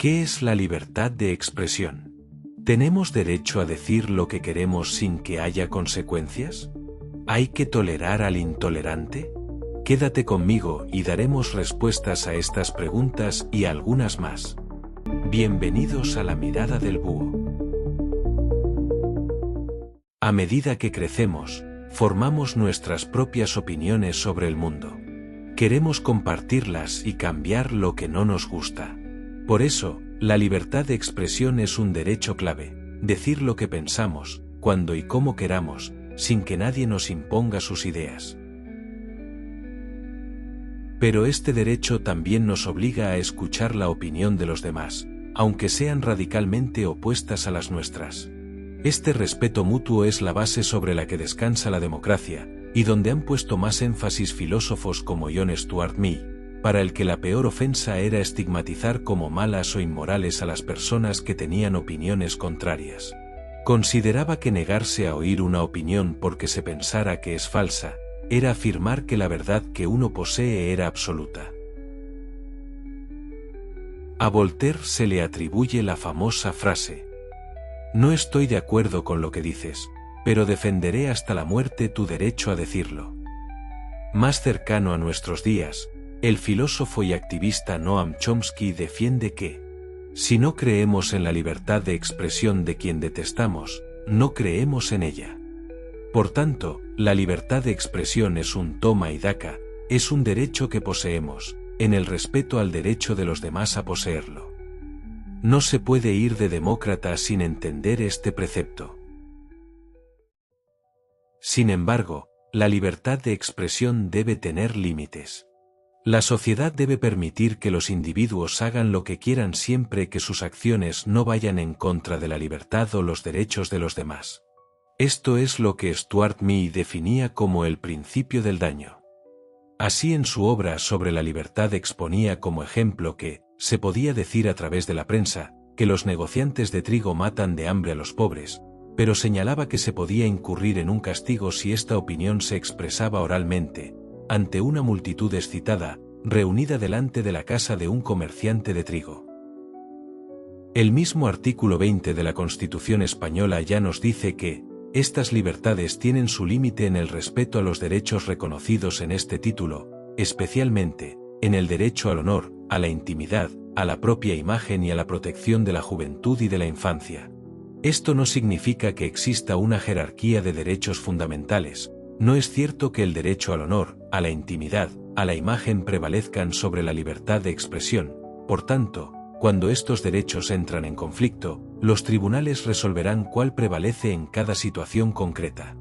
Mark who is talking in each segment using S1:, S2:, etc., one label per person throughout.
S1: ¿Qué es la libertad de expresión? ¿Tenemos derecho a decir lo que queremos sin que haya consecuencias? ¿Hay que tolerar al intolerante? Quédate conmigo y daremos respuestas a estas preguntas y a algunas más. Bienvenidos a la mirada del búho. A medida que crecemos, formamos nuestras propias opiniones sobre el mundo. Queremos compartirlas y cambiar lo que no nos gusta. Por eso, la libertad de expresión es un derecho clave, decir lo que pensamos, cuando y cómo queramos, sin que nadie nos imponga sus ideas. Pero este derecho también nos obliga a escuchar la opinión de los demás, aunque sean radicalmente opuestas a las nuestras. Este respeto mutuo es la base sobre la que descansa la democracia, y donde han puesto más énfasis filósofos como John Stuart Mill, para el que la peor ofensa era estigmatizar como malas o inmorales a las personas que tenían opiniones contrarias. Consideraba que negarse a oír una opinión porque se pensara que es falsa, era afirmar que la verdad que uno posee era absoluta. A Voltaire se le atribuye la famosa frase: "No estoy de acuerdo con lo que dices, pero defenderé hasta la muerte tu derecho a decirlo". Más cercano a nuestros días, el filósofo y activista Noam Chomsky defiende que, si no creemos en la libertad de expresión de quien detestamos, no creemos en ella. Por tanto, la libertad de expresión es un toma y daca, es un derecho que poseemos, en el respeto al derecho de los demás a poseerlo. No se puede ir de demócrata sin entender este precepto. Sin embargo, la libertad de expresión debe tener límites. La sociedad debe permitir que los individuos hagan lo que quieran siempre que sus acciones no vayan en contra de la libertad o los derechos de los demás. Esto es lo que Stuart Mill definía como el principio del daño. Así, en su obra sobre la libertad exponía como ejemplo que, se podía decir a través de la prensa, que los negociantes de trigo matan de hambre a los pobres, pero señalaba que se podía incurrir en un castigo si esta opinión se expresaba oralmente, ante una multitud excitada, reunida delante de la casa de un comerciante de trigo. El mismo artículo 20 de la Constitución española ya nos dice que, estas libertades tienen su límite en el respeto a los derechos reconocidos en este título, especialmente, en el derecho al honor, a la intimidad, a la propia imagen y a la protección de la juventud y de la infancia. Esto no significa que exista una jerarquía de derechos fundamentales. No es cierto que el derecho al honor, a la intimidad, a la imagen prevalezcan sobre la libertad de expresión. Por tanto, cuando estos derechos entran en conflicto, los tribunales resolverán cuál prevalece en cada situación concreta.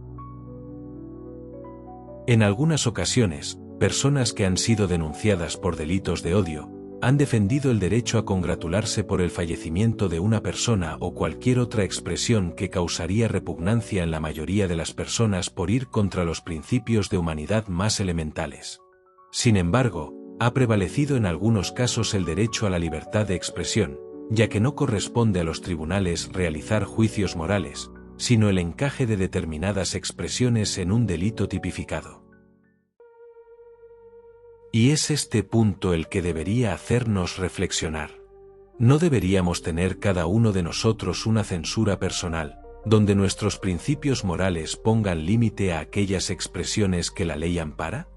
S1: En algunas ocasiones, personas que han sido denunciadas por delitos de odio, han defendido el derecho a congratularse por el fallecimiento de una persona o cualquier otra expresión que causaría repugnancia en la mayoría de las personas por ir contra los principios de humanidad más elementales. Sin embargo, ha prevalecido en algunos casos el derecho a la libertad de expresión, ya que no corresponde a los tribunales realizar juicios morales, sino el encaje de determinadas expresiones en un delito tipificado. Y es este punto el que debería hacernos reflexionar. ¿No deberíamos tener cada uno de nosotros una censura personal, donde nuestros principios morales pongan límite a aquellas expresiones que la ley ampara?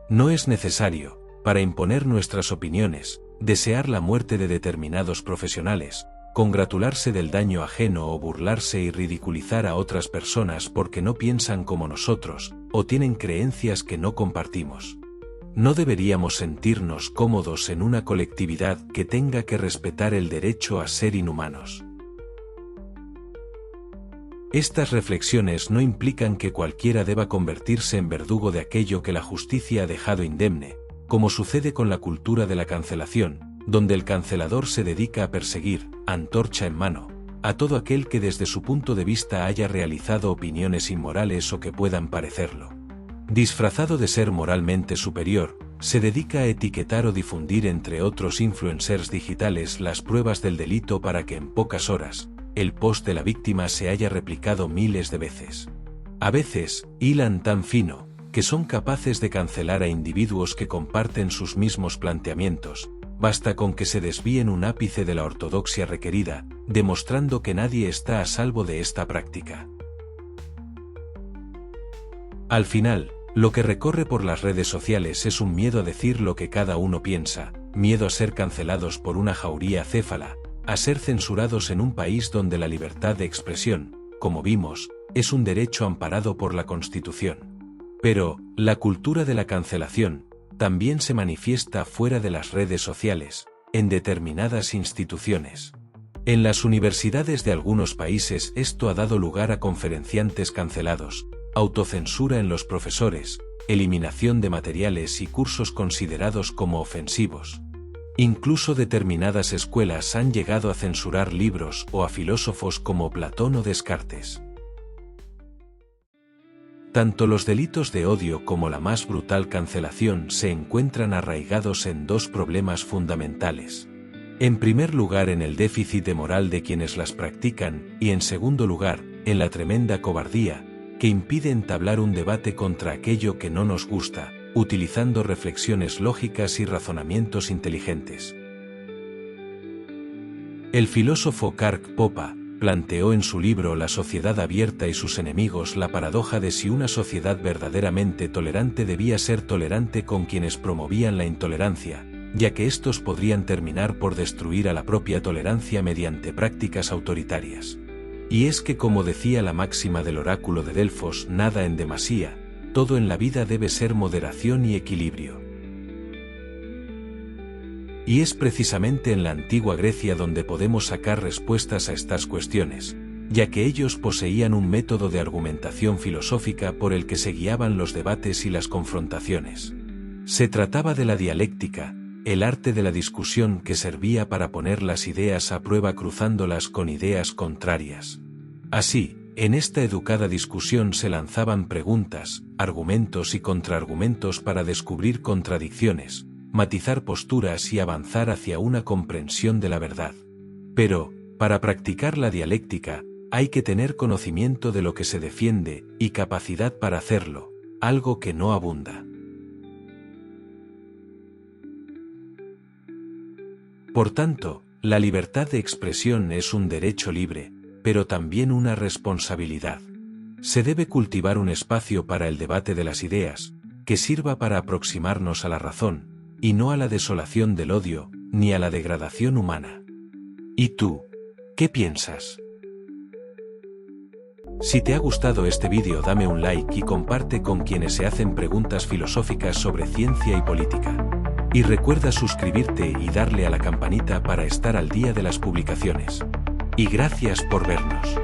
S1: No es necesario, para imponer nuestras opiniones, desear la muerte de determinados profesionales, congratularse del daño ajeno o burlarse y ridiculizar a otras personas porque no piensan como nosotros, o tienen creencias que no compartimos. No deberíamos sentirnos cómodos en una colectividad que tenga que respetar el derecho a ser inhumanos. Estas reflexiones no implican que cualquiera deba convertirse en verdugo de aquello que la justicia ha dejado indemne, como sucede con la cultura de la cancelación, donde el cancelador se dedica a perseguir, antorcha en mano, a todo aquel que desde su punto de vista haya realizado opiniones inmorales o que puedan parecerlo. Disfrazado de ser moralmente superior, se dedica a etiquetar o difundir entre otros influencers digitales las pruebas del delito para que en pocas horas, el post de la víctima se haya replicado miles de veces. A veces, hilan tan fino, que son capaces de cancelar a individuos que comparten sus mismos planteamientos, basta con que se desvíen un ápice de la ortodoxia requerida, demostrando que nadie está a salvo de esta práctica. Al final, lo que recorre por las redes sociales es un miedo a decir lo que cada uno piensa, miedo a ser cancelados por una jauría acéfala, a ser censurados en un país donde la libertad de expresión, como vimos, es un derecho amparado por la Constitución. Pero, la cultura de la cancelación también se manifiesta fuera de las redes sociales, en determinadas instituciones. En las universidades de algunos países esto ha dado lugar a conferenciantes cancelados, autocensura en los profesores, eliminación de materiales y cursos considerados como ofensivos. Incluso determinadas escuelas han llegado a censurar libros o a filósofos como Platón o Descartes. Tanto los delitos de odio como la más brutal cancelación se encuentran arraigados en dos problemas fundamentales. En primer lugar, en el déficit de moral de quienes las practican, y en segundo lugar, en la tremenda cobardía, que impide entablar un debate contra aquello que no nos gusta, utilizando reflexiones lógicas y razonamientos inteligentes. El filósofo Karl Popper planteó en su libro La sociedad abierta y sus enemigos la paradoja de si una sociedad verdaderamente tolerante debía ser tolerante con quienes promovían la intolerancia, ya que estos podrían terminar por destruir a la propia tolerancia mediante prácticas autoritarias. Y es que, como decía la máxima del oráculo de Delfos, nada en demasía, todo en la vida debe ser moderación y equilibrio. Y es precisamente en la antigua Grecia donde podemos sacar respuestas a estas cuestiones, ya que ellos poseían un método de argumentación filosófica por el que se guiaban los debates y las confrontaciones. Se trataba de la dialéctica, el arte de la discusión que servía para poner las ideas a prueba cruzándolas con ideas contrarias. Así, en esta educada discusión se lanzaban preguntas, argumentos y contraargumentos para descubrir contradicciones, matizar posturas y avanzar hacia una comprensión de la verdad. Pero, para practicar la dialéctica, hay que tener conocimiento de lo que se defiende y capacidad para hacerlo, algo que no abunda. Por tanto, la libertad de expresión es un derecho libre, pero también una responsabilidad. Se debe cultivar un espacio para el debate de las ideas, que sirva para aproximarnos a la razón, y no a la desolación del odio, ni a la degradación humana. ¿Y tú? ¿Qué piensas? Si te ha gustado este vídeo, dame un like y comparte con quienes se hacen preguntas filosóficas sobre ciencia y política. Y recuerda suscribirte y darle a la campanita para estar al día de las publicaciones. Y gracias por vernos.